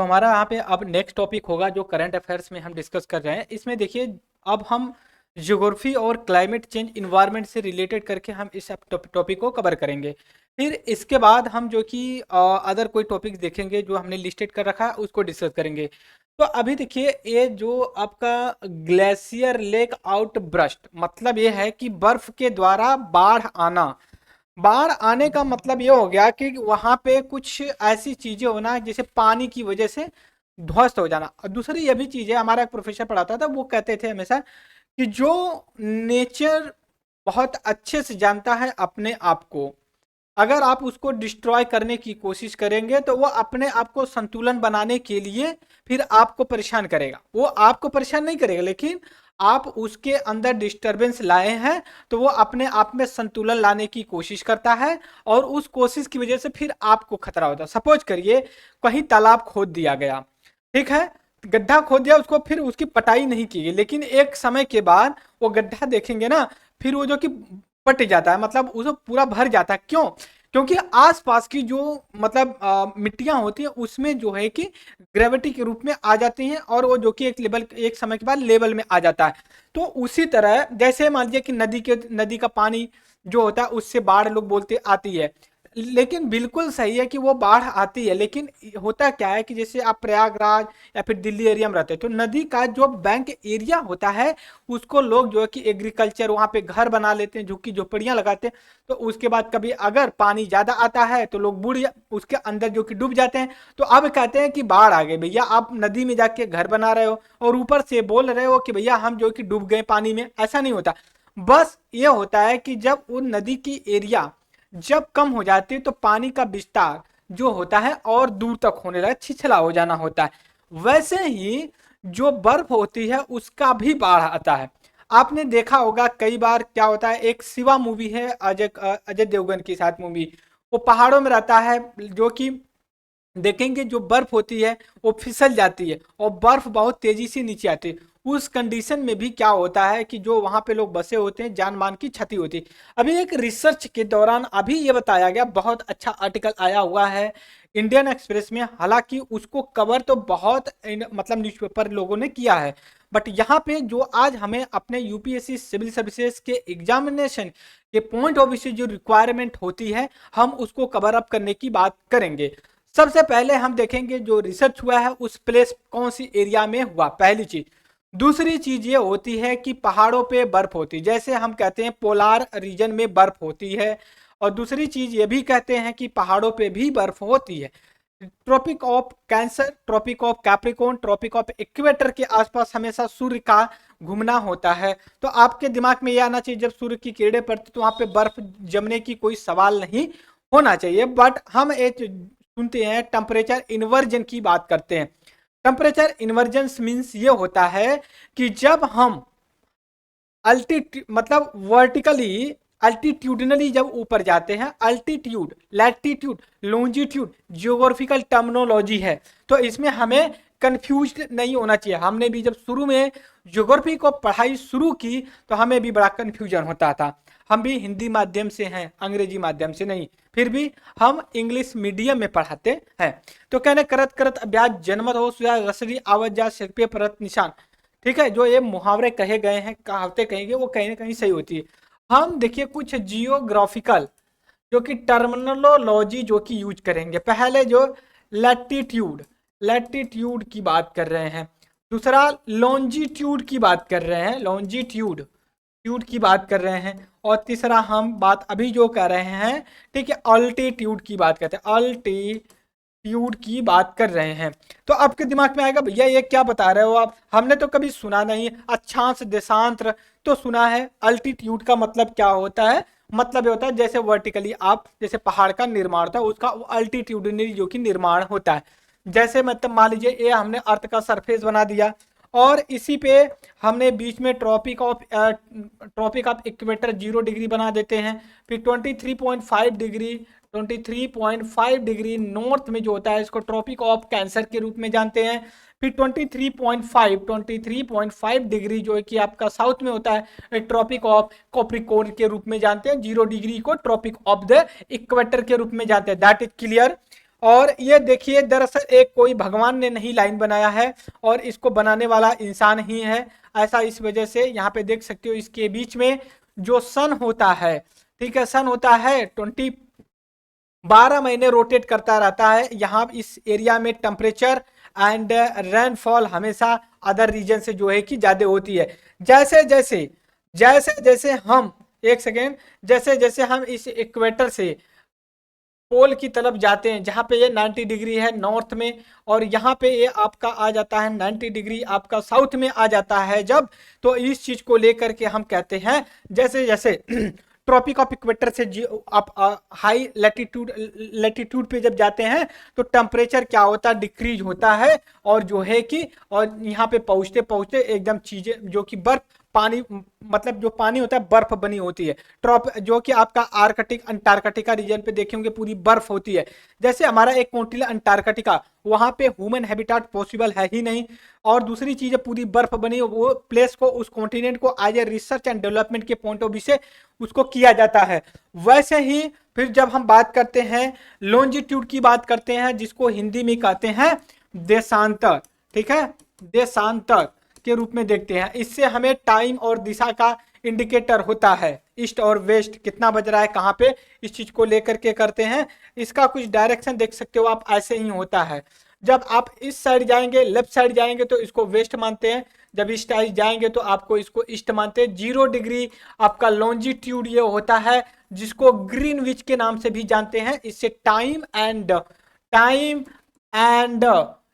तो हमारा यहाँ पे अब नेक्स्ट टॉपिक होगा जो करंट अफेयर्स में हम डिस्कस कर रहे हैं। इसमें देखिए, अब हम ज्योग्राफी और क्लाइमेट चेंज इन्वायरमेंट से रिलेटेड करके हम इस टॉपिक को कवर करेंगे। फिर इसके बाद हम जो कि अदर कोई टॉपिक देखेंगे जो हमने लिस्टेड कर रखा है उसको डिस्कस करेंगे। तो अभी देखिए, ये जो आपका ग्लेशियर लेक आउट ब्रस्ट, मतलब ये है कि बर्फ के द्वारा बाढ़ आना। बाढ़ आने का मतलब ये हो गया कि वहां पे कुछ ऐसी चीजें होना जैसे पानी की वजह से ध्वस्त हो जाना। और दूसरी ये भी चीज है, हमारा एक प्रोफेसर पढ़ाता था, वो कहते थे हमेशा कि जो नेचर बहुत अच्छे से जानता है अपने आप को, अगर आप उसको डिस्ट्रॉय करने की कोशिश करेंगे तो वो अपने आप को संतुलन बनाने के लिए फिर आपको परेशान करेगा। वो आपको परेशान नहीं करेगा, लेकिन आप उसके अंदर डिस्टरबेंस लाए हैं तो वो अपने आप में संतुलन लाने की कोशिश करता है, और उस कोशिश की वजह से फिर आपको खतरा होता है। सपोज करिए कहीं तालाब खोद दिया गया, ठीक है, गड्ढा खोद दिया, उसको फिर उसकी पटाई नहीं की गई, लेकिन एक समय के बाद वो गड्ढा देखेंगे ना, फिर वो जो कि पट जाता है, मतलब उसको पूरा भर जाता है। क्यों? क्योंकि आसपास की जो मतलब मिट्टियां होती हैं उसमें जो है कि ग्रेविटी के रूप में आ जाती हैं, और वो जो कि एक समय के बाद लेवल में आ जाता है। तो उसी तरह जैसे मान लीजिए कि नदी का पानी जो होता है उससे बाढ़ लोग बोलते आती है, लेकिन बिल्कुल सही है कि वो बाढ़ आती है, लेकिन होता क्या है कि जैसे आप प्रयागराज या फिर दिल्ली एरिया में रहते हैं तो नदी का जो बैंक एरिया होता है उसको लोग जो है कि एग्रीकल्चर वहाँ पे घर बना लेते हैं, झुग्गी झोपड़ियाँ लगाते हैं। तो उसके बाद कभी अगर पानी ज़्यादा आता है तो लोग उसके अंदर जो कि डूब जाते हैं। तो अब कहते हैं कि बाढ़ आ गई भैया, आप नदी में जाके घर बना रहे हो और ऊपर से बोल रहे हो कि भैया हम जो कि डूब गए पानी में। ऐसा नहीं होता। बस ये होता है कि जब वो नदी की एरिया जब कम हो जाती है तो पानी का विस्तार जो होता है और दूर तक होने लगा, छिछला हो जाना होता है। वैसे ही जो बर्फ होती है उसका भी बाढ़ आता है। आपने देखा होगा कई बार क्या होता है, एक शिवा मूवी है अजय अजय देवगन के साथ मूवी, वो पहाड़ों में रहता है, जो कि देखेंगे जो बर्फ होती है वो फिसल जाती है और बर्फ बहुत तेजी से नीचे आती है। उस कंडीशन में भी क्या होता है कि जो वहां पे लोग बसे होते हैं जान मान की क्षति होती है। अभी एक रिसर्च के दौरान अभी ये बताया गया, बहुत अच्छा आर्टिकल आया हुआ है इंडियन एक्सप्रेस में, हालांकि उसको कवर तो बहुत मतलब न्यूज़पेपर लोगों ने किया है, बट यहाँ पे जो आज हमें अपने यूपीएससी सिविल सर्विसेज के एग्जामिनेशन के पॉइंट ऑफ व्यू से जो रिक्वायरमेंट होती है हम उसको कवर अप करने की बात करेंगे। सबसे पहले हम देखेंगे जो रिसर्च हुआ है उस प्लेस कौन सी एरिया में हुआ, पहली चीज। दूसरी चीज ये होती है कि पहाड़ों पे बर्फ होती है, जैसे हम कहते हैं पोलार रीजन में बर्फ होती है। और दूसरी चीज ये भी कहते हैं कि पहाड़ों पे भी बर्फ होती है। Tropic of cancer, tropic of capricorn, tropic of equator के आसपास हमेशा सूर्य का घूमना होता है। तो आपके दिमाग में ये आना चाहिए जब सूर्य की किरणें पड़ती तो वहां पे बर्फ जमने की कोई सवाल नहीं होना चाहिए। बट हम एक सुनते हैं टेम्परेचर इन्वर्जन की बात करते हैं। टेम्परेचर इन्वर्जेंस मीन्स ये होता है कि जब हम अल्टीट्यूड मतलब वर्टिकली अल्टीट्यूडनली जब ऊपर जाते हैं, altitude, latitude, longitude geographical terminology है, तो इसमें हमें कंफ्यूज नहीं होना चाहिए। हमने भी जब शुरू में ज्योग्राफी को पढ़ाई शुरू की तो हमें भी बड़ा कंफ्यूजन होता था। हम भी हिंदी माध्यम से हैं, अंग्रेजी माध्यम से नहीं, फिर भी हम इंग्लिश मीडियम में पढ़ाते हैं। तो कहने करत करत अभ्यास जन्मत हो सुया रसरी आवत जा सिर पे परत निशान, ठीक है, जो ये मुहावरे कहे गए हैं, कहावतें कहेंगे, वो कहीं ना कहीं सही होती है। हम देखिए कुछ जियोग्राफिकल जो कि टर्मिनोलॉजी जो कि यूज करेंगे। पहले जो लैटिट्यूड, लैटिट्यूड की बात कर रहे हैं। दूसरा लॉन्जिट्यूड की बात कर रहे हैं, लॉन्जिट्यूड ट्यूड की बात कर रहे हैं। और तीसरा हम बात अभी जो कर रहे हैं, ठीक है, अल्टीट्यूड की बात करते हैं, अल्टीट्यूड की बात कर रहे हैं। तो आपके दिमाग में आएगा भैया ये क्या बता रहे हो आप, हमने तो कभी सुना नहीं। अक्षांश देशांतर तो सुना है, अल्टीट्यूड का मतलब क्या होता है? मतलब ये होता है जैसे वर्टिकली आप जैसे पहाड़ का निर्माण होता है उसका अल्टीट्यूडनरी जो कि निर्माण होता है। जैसे मतलब मान लीजिए ये हमने अर्थ का सरफेस बना दिया और इसी पे हमने बीच में ट्रॉपिक ऑफ इक्वेटर 0 डिग्री बना देते हैं। फिर 23.5 डिग्री नॉर्थ में जो होता है इसको ट्रॉपिक ऑफ कैंसर के रूप में जानते हैं। फिर 23.5 डिग्री जो है कि आपका साउथ में होता है ट्रॉपिक ऑफ कॉप्रिकॉर्न के रूप में जानते हैं। 0 डिग्री को ट्रॉपिक ऑफ द इक्वेटर के रूप में जानते हैं। That is clear. और ये देखिए दरअसल एक कोई भगवान ने नहीं लाइन बनाया है और इसको बनाने वाला इंसान ही है। ऐसा इस वजह से यहाँ पे देख सकते हो इसके बीच में जो सन होता है, ठीक है, सन होता है 12 महीने रोटेट करता रहता है। यहाँ इस एरिया में टेम्परेचर एंड रेनफॉल हमेशा अदर रीजन से जो है कि ज्यादा होती है। जैसे जैसे जैसे जैसे हम एक सेकेंड, जैसे जैसे हम इस इक्वेटर से पोल की तरफ जाते हैं जहां पे ये 90 डिग्री है नॉर्थ में, और यहाँ पे ये आपका आ जाता है 90 डिग्री आपका साउथ में आ जाता है जब, तो इस चीज को लेकर के हम कहते हैं जैसे जैसे ट्रॉपिक ऑफ इक्वेटर से आप हाई लैटिट्यूड पे जब जाते हैं तो टेम्परेचर क्या होता है, डिक्रीज होता है, और जो है कि और यहाँ पे पहुंचते पहुंचते एकदम चीजें जो कि बर्फ पानी, मतलब जो पानी होता है बर्फ बनी होती है। ट्रॉप जो कि आपका आर्कटिक अंटार्कटिका रीजन पे देखेंगे पूरी बर्फ होती है। जैसे हमारा एक कॉन्टिनेंट अंटार्कटिका, वहां पे ह्यूमन हैबिटाट पॉसिबल है ही नहीं, और दूसरी चीज है पूरी बर्फ बनी, वो प्लेस को उस कॉन्टिनेंट को as a research and development के पॉइंट ऑफ व्यू से उसको किया जाता है। वैसे ही फिर जब हम बात करते हैं लॉन्जिट्यूड की बात करते हैं, जिसको हिंदी में कहते हैं देशांतर, ठीक है, देशांतर के रूप में देखते हैं। इससे हमें टाइम और दिशा का इंडिकेटर होता है, ईस्ट और वेस्ट कितना बज रहा है कहाँ पे, इस चीज को लेकर के करते हैं। इसका कुछ डायरेक्शन देख सकते हो आप, ऐसे ही होता है। जब आप इस साइड जाएंगे, लेफ्ट साइड जाएंगे तो इसको वेस्ट मानते हैं, जब इस साइड जाएंगे तो आपको इसको ईस्ट मानते हैं। 0 डिग्री आपका लॉन्जिट्यूड ये होता है, जिसको ग्रीनविच के नाम से भी जानते हैं। इससे टाइम एंड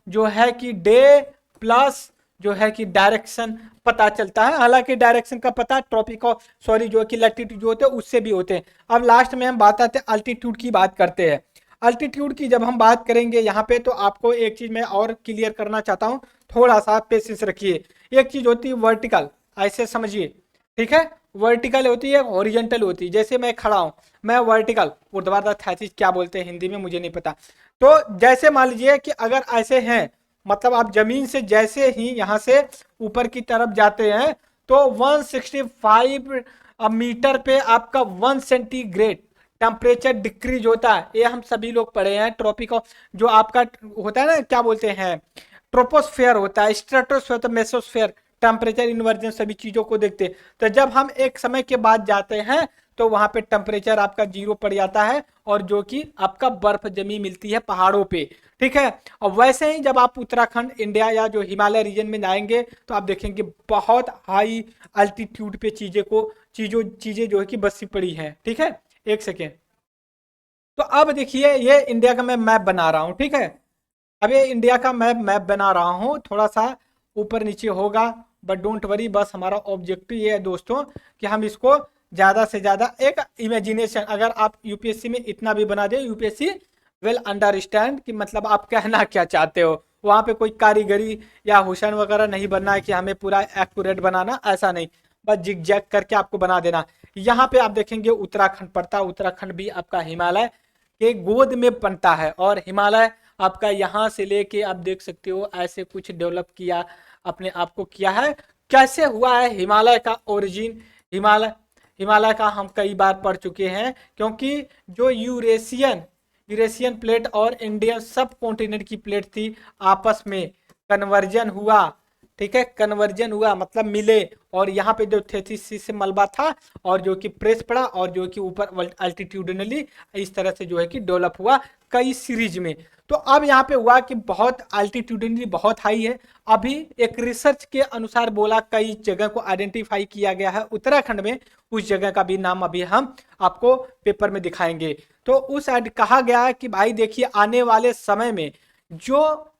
जो है कि डे प्लस जो है कि डायरेक्शन पता चलता है। हालांकि डायरेक्शन का पता ट्रॉपिक ऑफ सॉरी जो कि लैटिट्यूड जो होते हैं उससे भी होते हैं। अब लास्ट में हम बात आते हैं अल्टीट्यूड की बात करते हैं। अल्टीट्यूड की जब हम बात करेंगे यहाँ पे, तो आपको एक चीज मैं और क्लियर करना चाहता हूँ, थोड़ा सा पेशेंस रखिए। एक चीज होती है वर्टिकल, ऐसे समझिए, ठीक है, वर्टिकल होती है, हॉरिजॉन्टल होती है। जैसे मैं खड़ा हूँ, मैं वर्टिकल, ऊर्ध्वाधर थैथिस क्या बोलते हैं हिंदी में मुझे नहीं पता। तो जैसे मान लीजिए कि अगर ऐसे हैं, मतलब आप जमीन से जैसे ही यहाँ से ऊपर की तरफ जाते हैं तो 165 मीटर पे आपका 1 सेंटीग्रेड टेम्परेचर डिक्रीज होता है। ये हम सभी लोग पढ़े हैं ट्रॉपिक ऑफ जो आपका होता है ना, क्या बोलते हैं, ट्रोपोस्फेयर होता है, स्ट्रेटोस्फेयर तो मेसोस्फेयर, टेम्परेचर इन्वर्जन सभी चीजों को देखते हैं। तो जब हम एक समय के बाद जाते हैं तो वहां पे टेम्परेचर आपका 0 पड़ जाता है, और जो कि आपका बर्फ जमी मिलती है पहाड़ों पे, ठीक है। और वैसे ही जब आप उत्तराखंड इंडिया या जो हिमालय रीजन में जाएंगे तो आप देखेंगे बहुत हाई अल्टीट्यूड पे चीजें जो है कि बसी पड़ी है, ठीक है। एक सेकेंड, तो अब देखिए ये इंडिया का मैं मैप बना रहा हूँ, ठीक है। अब ये इंडिया का मैप बना रहा हूँ, थोड़ा सा ऊपर नीचे होगा, बट डोंट वरी, बस हमारा ऑब्जेक्टिव ये है दोस्तों कि हम इसको ज्यादा से ज्यादा एक इमेजिनेशन, अगर आप यूपीएससी में इतना भी बना दे, यूपीएससी विल अंडरस्टैंड कि मतलब आप कहना क्या चाहते हो। वहां पे कोई कारीगरी या हुसैन वगैरह नहीं बनना है कि हमें पूरा एक्यूरेट बनाना, ऐसा नहीं, बस जिग जैग करके आपको बना देना। यहाँ पे आप देखेंगे उत्तराखंड पड़ता है, उत्तराखंड भी आपका हिमालय के गोद में बनता है, और हिमालय आपका यहाँ से लेके आप देख सकते हो ऐसे कुछ डेवलप किया अपने आप को किया है। कैसे हुआ है हिमालय का ओरिजिन, हिमालय हिमालय का हम कई बार पढ़ चुके हैं, क्योंकि जो यूरेशियन प्लेट और इंडियन सब कॉन्टिनेंट की प्लेट थी, आपस में कन्वर्जन हुआ, ठीक है, कन्वर्जन हुआ मतलब मिले, और यहाँ पे जो थेथिस से मलबा था और जो कि प्रेस पड़ा, और जो कि ऊपर अल्टीट्यूडनली इस तरह से जो है कि डेवलप हुआ कई सीरीज में। तो अब यहाँ पे हुआ कि बहुत अल्टीट्यूडनली बहुत हाई है। अभी एक रिसर्च के अनुसार बोला कई जगह को आइडेंटिफाई किया गया है उत्तराखंड में, उस जगह का भी नाम अभी हम आपको पेपर में दिखाएंगे। तो उस कहा गया है कि भाई देखिए आने वाले समय में जो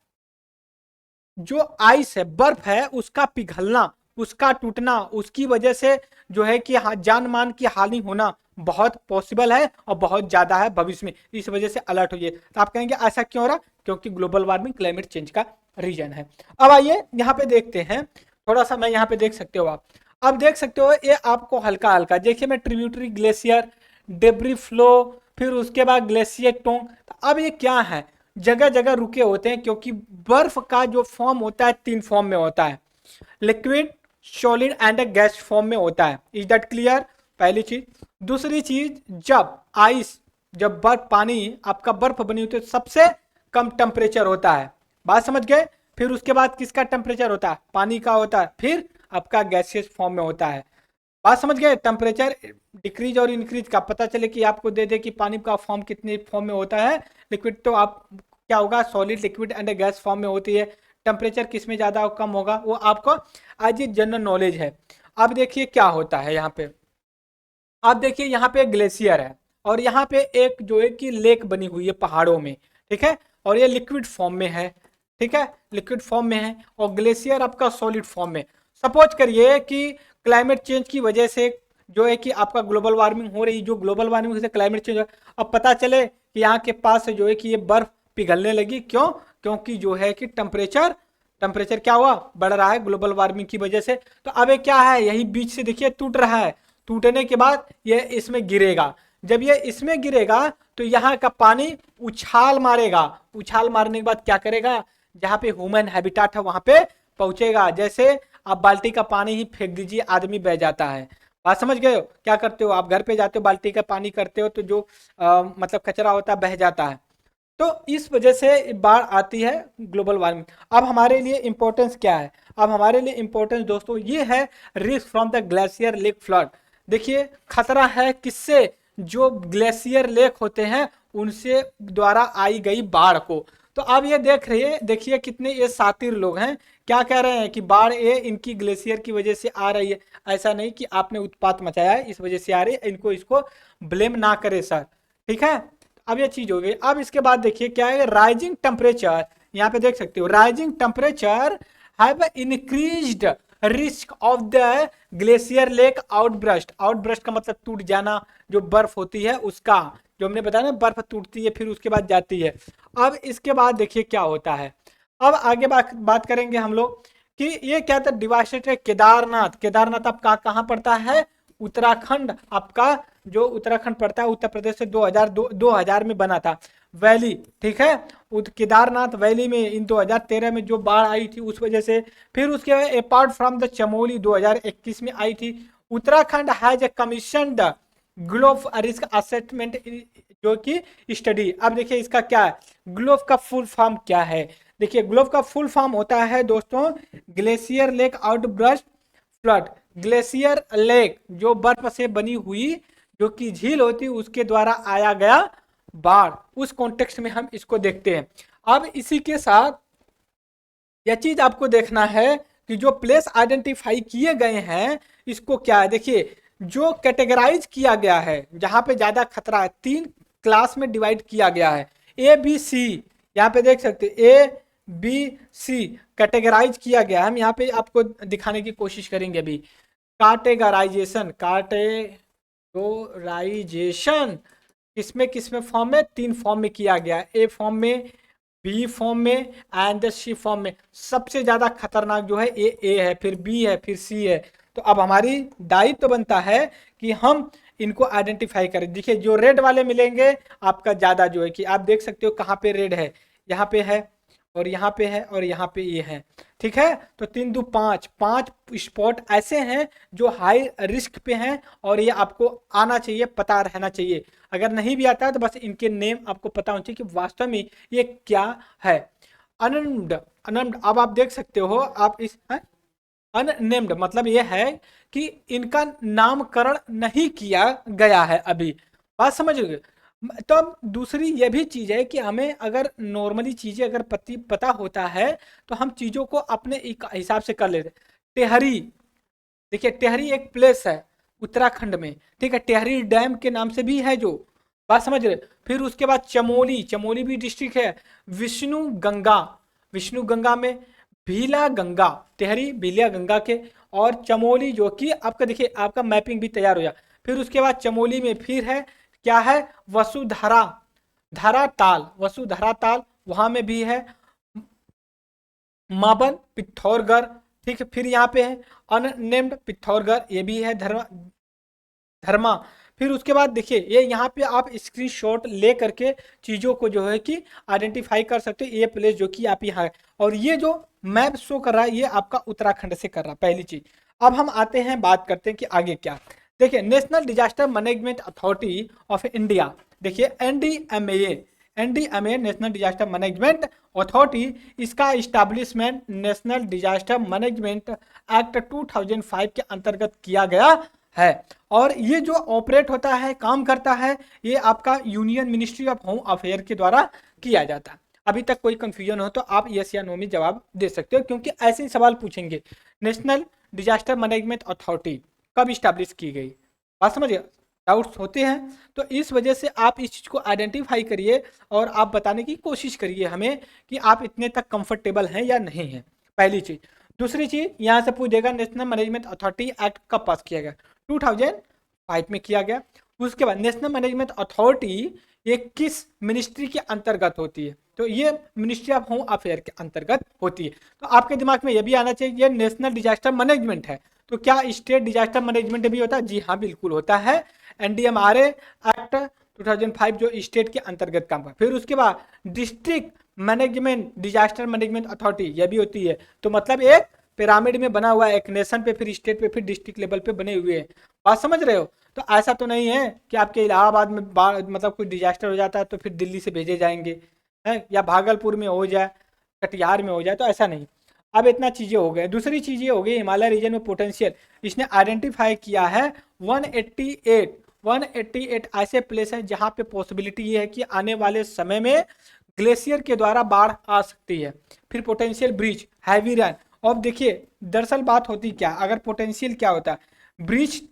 जो आइस है, बर्फ है, उसका पिघलना, उसका टूटना, उसकी वजह से जो है कि जान मान की हानि होना बहुत पॉसिबल है और बहुत ज्यादा है भविष्य में। इस वजह से अलर्ट होइए। तो आप कहेंगे ऐसा क्यों हो रहा, क्योंकि ग्लोबल वार्मिंग क्लाइमेट चेंज का रीजन है। अब आइए यहाँ पे देखते हैं, थोड़ा सा मैं यहाँ पे देख सकते हो आप, अब देख सकते हो ये आपको हल्का हल्का देखिए, मैं ट्रिब्यूटरी ग्लेशियर, डेब्री फ्लो, फिर उसके बाद ग्लेशियर टोंग। अब ये क्या है, जगह जगह रुके होते हैं, क्योंकि बर्फ का जो फॉर्म होता है 3 फॉर्म में होता है, liquid, solid and gas form में होता है। इज दैट क्लियर, पहली चीज। दूसरी चीज, जब बर्फ पानी आपका बर्फ बनी होती है तो सबसे कम टेम्परेचर होता है, बात समझ गए। फिर उसके बाद किसका टेम्परेचर होता है, पानी का होता है, फिर आपका गैसियस फॉर्म में होता है, बात समझ गए। टेम्परेचर डिक्रीज और इंक्रीज का पता चले कि आपको दे दे कि पानी का फॉर्म कितने फॉर्म में होता है, लिक्विड तो आप क्या होगा, solid, liquid and gas form में होती है। टेम्परेचर किस में ज़्यादा कम होगा वो आपको आज ये जनरल नॉलेज है। अब देखिए क्या होता है यहाँ पे, आप देखिए यहाँ पे ग्लेशियर है और यहाँ पे एक जो है कि लेक बनी हुई है पहाड़ों में, ठीक है, और ये लिक्विड फॉर्म में है, ठीक है, लिक्विड फॉर्म में है, और ग्लेशियर आपका सॉलिड फॉर्म में। सपोज करिए कि क्लाइमेट चेंज की वजह से जो है कि आपका ग्लोबल वार्मिंग हो रही, जो ग्लोबल वार्मिंग से क्लाइमेट चेंज, अब पता चले कि यहाँ के पास जो है कि ये बर्फ पिघलने लगी, क्यों, क्योंकि जो है कि टेम्परेचर क्या हुआ, बढ़ रहा है ग्लोबल वार्मिंग की वजह से। तो अब ये क्या है, यही बीच से देखिए टूट रहा है, टूटने के बाद ये इसमें गिरेगा, जब ये इसमें गिरेगा तो यहाँ का पानी उछाल मारेगा, उछाल मारने के बाद क्या करेगा, जहाँ पे ह्यूमन हैबिटाट है वहां पे पहुंचेगा। जैसे आप बाल्टी का पानी ही फेंक दीजिए, आदमी बह जाता है, बात समझ गए हो। क्या करते हो, आप घर पे जाते हो, बाल्टी का पानी करते हो तो जो मतलब कचरा होता है बह जाता है। तो इस वजह से बाढ़ आती है, ग्लोबल वार्मिंग। अब हमारे लिए इंपॉर्टेंस क्या है, अब हमारे लिए इंपॉर्टेंस दोस्तों ये है, risk from the glacier lake flood. देखिए खतरा है किससे, जो ग्लेशियर लेक होते हैं उनसे द्वारा आई गई बाढ़ को। तो अब ये देख रहे देखिए कितने ये सातिर लोग हैं, क्या कह रहे हैं कि बाढ़ ये इनकी ग्लेशियर की वजह से आ रही है। ऐसा नहीं कि आपने उत्पात मचाया है इस वजह से आ रही है, इनको इसको ब्लेम ना करे सर, ठीक है। अब ये चीज हो गई। अब इसके बाद देखिए क्या है, राइजिंग टेम्परेचर, यहाँ पे देख सकते हो rising temperature have increased risk of the glacier lake outburst. Outburst का मतलब टूट जाना, जो बर्फ होती है उसका, जो हमने बताया ना बर्फ टूटती है फिर उसके बाद जाती है। अब इसके बाद देखिए क्या होता है, अब आगे बात करेंगे हम लोग कि ये क्या था, डिवास्टेड केदारनाथ। केदारनाथ आपका कहाँ पड़ता है, उत्तराखंड, आपका जो उत्तराखंड पड़ता है, उत्तर प्रदेश से 2000 में बना था वैली, ठीक है। केदारनाथ वैली में इन 2013 में जो बाढ़ आई थी उस वजह से, फिर उसके बाद अपार्ट फ्रॉम द चमोली 2021 में आई थी। Uttarakhand has a commission globe risk assessment जो कि स्टडी। अब देखिए इसका क्या है, ग्लोब का फुल फॉर्म क्या है, देखिए ग्लोब का फुल फॉर्म होता है दोस्तों glacier lake outburst flood. Glacier lake जो बर्फ से बनी हुई जो कि झील होती उसके द्वारा आया गया बाढ़, उस कॉन्टेक्स्ट में हम इसको देखते हैं। अब इसी के साथ यह चीज आपको देखना है कि जो प्लेस आइडेंटिफाई किए गए हैं इसको क्या है, देखिए जो कैटेगराइज किया गया है जहां पे ज्यादा खतरा है, 3 क्लास में डिवाइड किया गया है, ए बी सी, यहाँ पे देख सकते ए बी सी कैटेगराइज किया गया है। हम यहाँ पे आपको दिखाने की कोशिश करेंगे अभी। काटेगराइजेशन किसमें फॉर्म में, 3 फॉर्म में किया गया, ए फॉर्म में, बी फॉर्म में एंड सी फॉर्म में। सबसे ज्यादा खतरनाक जो है ए है, फिर बी है, फिर सी है। तो अब हमारी दायित्व तो बनता है कि हम इनको आइडेंटिफाई करें। देखिए जो रेड वाले मिलेंगे आपका ज्यादा जो है कि आप देख सकते हो कहाँ पे रेड है, यहाँ पे है और यहाँ पे है और यहाँ पे ये है, ठीक है। तो 3 2 5 5 स्पॉट ऐसे हैं जो हाई रिस्क पे हैं और ये आपको आना चाहिए, पता रहना चाहिए। अगर नहीं भी आता है तो बस इनके नेम आपको पता होना चाहिए कि वास्तव में ये क्या है। अननेम्ड अब आप देख सकते हो, आप इस अननेम्ड मतलब ये है कि इनका नामकरण नहीं किया गया है अभी, बात समझ गए। तो अब दूसरी ये भी चीज है कि हमें अगर नॉर्मली चीजें अगर पता होता है तो हम चीजों को अपने हिसाब से कर लेते। टेहरी, देखिए टेहरी एक प्लेस है उत्तराखंड में, ठीक है, टेहरी डैम के नाम से भी है जो, बात समझ रहे। फिर उसके बाद चमोली भी डिस्ट्रिक्ट है। विष्णु गंगा में भीला गंगा, टेहरी भीला गंगा के, और चमोली जो कि आपका देखिए आपका मैपिंग भी तैयार हो जाए। फिर उसके बाद चमोली में फिर है क्या है, वसुधरा ताल वहां में भी है। माबन पिथौरगढ़, ठीक है, फिर यहाँ पे है अननेम्ड पिथौरगढ़, ये भी है धर्मा। फिर उसके बाद देखिए ये यहाँ पे आप स्क्रीनशॉट ले करके चीज़ों को जो है कि आइडेंटिफाई कर सकते हो, ये प्लेस जो कि आप यहाँ है। और ये जो मैप शो कर रहा है ये आपका उत्तराखंड से कर रहा है, पहली चीज। अब हम आते हैं बात करते हैं कि आगे क्या। देखिए national disaster management authority of India, देखिए NDMA national disaster management authority, इसका establishment national disaster management act 2005 के अंतर्गत किया गया है। और ये जो ऑपरेट होता है, काम करता है, ये आपका union ministry of home affair के द्वारा किया जाता है। अभी तक कोई कंफ्यूजन हो तो आप यस या नो में जवाब दे सकते हो, क्योंकि ऐसे ही सवाल पूछेंगे। नेशनल डिजास्टर मैनेजमेंट अथॉरिटी कब इस्टेब्लिश की गई, बात समझिए, डाउट्स होते हैं। तो इस वजह से आप इस चीज़ को आइडेंटिफाई करिए और आप बताने की कोशिश करिए हमें कि आप इतने तक कंफर्टेबल हैं या नहीं हैं, पहली चीज़। दूसरी चीज़ यहाँ से पूछेगा नेशनल मैनेजमेंट अथॉरिटी एक्ट कब पास किया गया, 2005 में किया गया। उसके बाद नेशनल मैनेजमेंट अथॉरिटी ये किस मिनिस्ट्री के अंतर्गत होती है, तो ये मिनिस्ट्री ऑफ होम अफेयर के अंतर्गत होती है। तो आपके दिमाग में ये भी आना चाहिए ये नेशनल डिजास्टर मैनेजमेंट है, तो क्या स्टेट डिजास्टर मैनेजमेंट भी होता है? जी हाँ, बिल्कुल होता है। एनडीएमआरए एक्ट 2005 जो स्टेट के अंतर्गत काम कर। फिर उसके बाद district management disaster management authority ये भी होती है। तो मतलब एक पिरामिड में बना हुआ है, एक नेशन पे, फिर स्टेट पे, फिर डिस्ट्रिक्ट लेवल पे बने हुए हैं। बात समझ रहे हो? तो ऐसा तो नहीं है कि आपके इलाहाबाद में मतलब कोई डिजास्टर हो जाता है तो फिर दिल्ली से भेजे जाएंगे, है, या भागलपुर में हो जाए, कटिहार में हो जाए, तो ऐसा नहीं। अब इतना चीज़ें हो गए। दूसरी चीज़ें हो गई हिमालय रीजन में पोटेंशियल, इसने आइडेंटिफाई किया है 188 ऐसे प्लेस हैं जहाँ पे पॉसिबिलिटी ये है कि आने वाले समय में ग्लेशियर के द्वारा बाढ़ आ सकती है। फिर पोटेंशियल ब्रीच, हैवी रन। अब देखिए दरअसल बात होती क्या, अगर पोटेंशियल क्या होता है, breach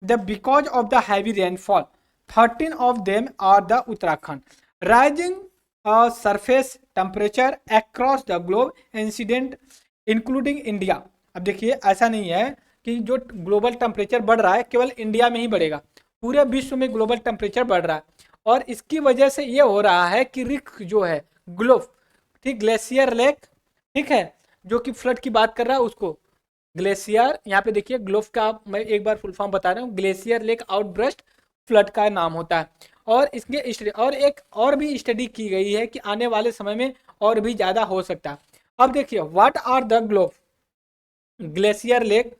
the because of the heavy rainfall 13 of them are the Uttarakhand, rising surface temperature across the globe incident including India. अब देखिए ऐसा नहीं है कि जो ग्लोबल टेम्परेचर बढ़ रहा है केवल इंडिया में ही बढ़ेगा, पूरे विश्व में ग्लोबल टेम्परेचर बढ़ रहा है। और इसकी वजह से ये हो रहा है कि रिस्क जो है ग्लोब, ठीक, ग्लेशियर लेक, ठीक है, जो कि फ्लड की बात कर रहा है उसको ग्लेशियर, यहाँ पे देखिए ग्लोब का मैं एक बार फुल फॉर्म बता रहा हूँ, ग्लेशियर लेक आउटब्रस्ट फ्लड का नाम होता है। और इसके और एक और भी स्टडी की गई है कि आने वाले समय में और भी ज़्यादा हो सकता है। अब देखिए what are the globe glacier lake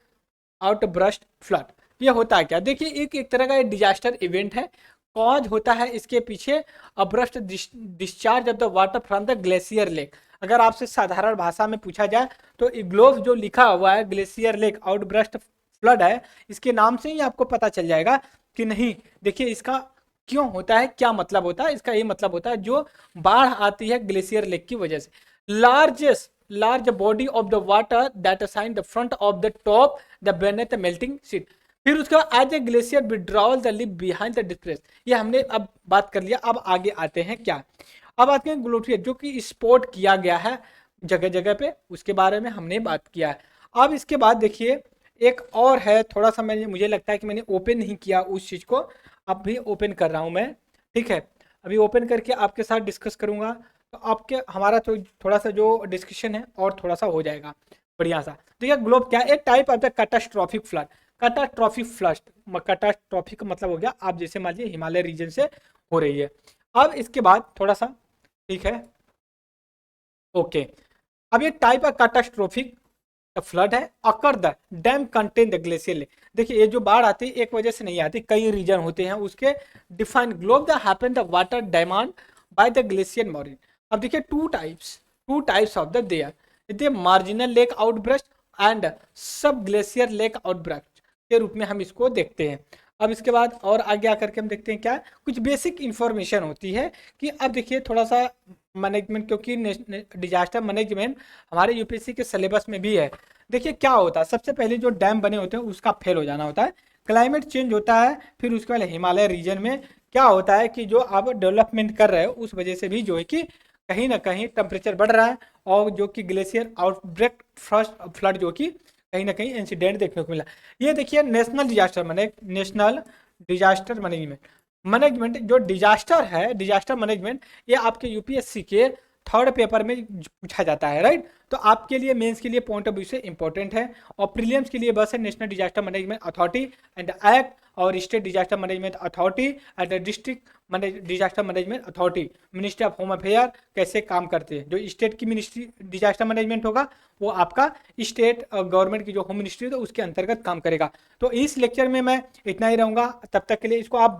outburst flood, ये होता है क्या? देखिए एक तरह का डिजास्टर इवेंट है, कॉज होता है इसके पीछे abrupt discharge of the water from the glacier lake. अगर आपसे साधारण भाषा में पूछा जाए तो ग्लोब जो लिखा हुआ है ग्लेशियर लेक आउटब्रस्ट फ्लड है, इसके नाम से ही आपको पता चल जाएगा कि नहीं। देखिए इसका क्यों होता है, क्या मतलब होता है, इसका ये मतलब होता है जो बाढ़ आती है ग्लेशियर लेक की वजह से, large body of the water that assign the front of the top the beneath melting sheet. फिर उसके बाद as a glacier withdrawal the lip behind the disperse, ये हमने अब बात कर लिया। अब आगे आते हैं क्या, अब आते हैं ग्लेशियर जो कि स्पॉट किया गया है जगह जगह पे, उसके बारे में हमने बात किया है। अब इसके बाद देखिए एक और है, थोड़ा सा मुझे लगता है कि मैंने ओपन नहीं किया उस चीज़ को, अब भी ओपन कर रहा हूँ मैं, ठीक है, अभी ओपन करके आपके साथ डिस्कस करूँगा, तो आपके हमारा तो थोड़ा सा जो डिस्कशन है और थोड़ा सा हो जाएगा बढ़िया सा। देखिए ग्लोब क्या है, एक type of the catastrophic flood. Catastrophic का मतलब हो गया आप जैसे मान लीजिए हिमालय रीजन से हो रही है। अब इसके बाद थोड़ा सा, ठीक है, ओके, अब ये टाइप ऑफ कैटास्ट्रॉफिक फ्लड है occur the dam contain the glacier lake. देखिए ये जो बाढ़ आती है एक वजह से नहीं आती, कई रीजन होते हैं उसके define. Globe the happen the water demand by the glacier moraine. अब देखिए two types of the there marginal lake outburst and sub glacier lake outburst के रूप में हम इसको देखते हैं। अब इसके बाद और आगे आकर के हम देखते हैं क्या कुछ बेसिक इंफॉर्मेशन होती है कि अब देखिए थोड़ा सा मैनेजमेंट, क्योंकि डिजास्टर मैनेजमेंट हमारे यूपीएससी के सिलेबस में भी है। देखिए क्या होता है, सबसे पहले जो डैम बने होते हैं उसका फेल हो जाना होता है, क्लाइमेट चेंज होता है, फिर उसके बाद हिमालय रीजन में क्या होता है कि जो आप डेवलपमेंट कर रहे हो उस वजह से भी जो है कि कहीं ना कहीं टेम्परेचर बढ़ रहा है, और जो कि ग्लेशियर आउटब्रेक फर्स्ट फ्लड जो कि कहीं ना कहीं इंसिडेंट देखने को मिला। ये देखिए नेशनल डिजास्टर मैनेजमेंट जो डिजास्टर मैनेजमेंट, ये आपके यूपीएससी के थर्ड पेपर में पूछा जाता है, राइट। तो आपके लिए मेंस के लिए पॉइंट ऑफ व्यू से इंपॉर्टेंट है, और प्रीलिम्स के लिए बस है national disaster management authority and act, और state disaster management authority and district disaster management authority, ministry of home affair कैसे काम करते हैं। जो स्टेट की मिनिस्ट्री डिजास्टर मैनेजमेंट होगा वो आपका स्टेट गवर्नमेंट की जो होम मिनिस्ट्री है तो उसके अंतर्गत काम करेगा। तो इस लेक्चर में मैं इतना ही रहूँगा, तब तक के लिए इसको आप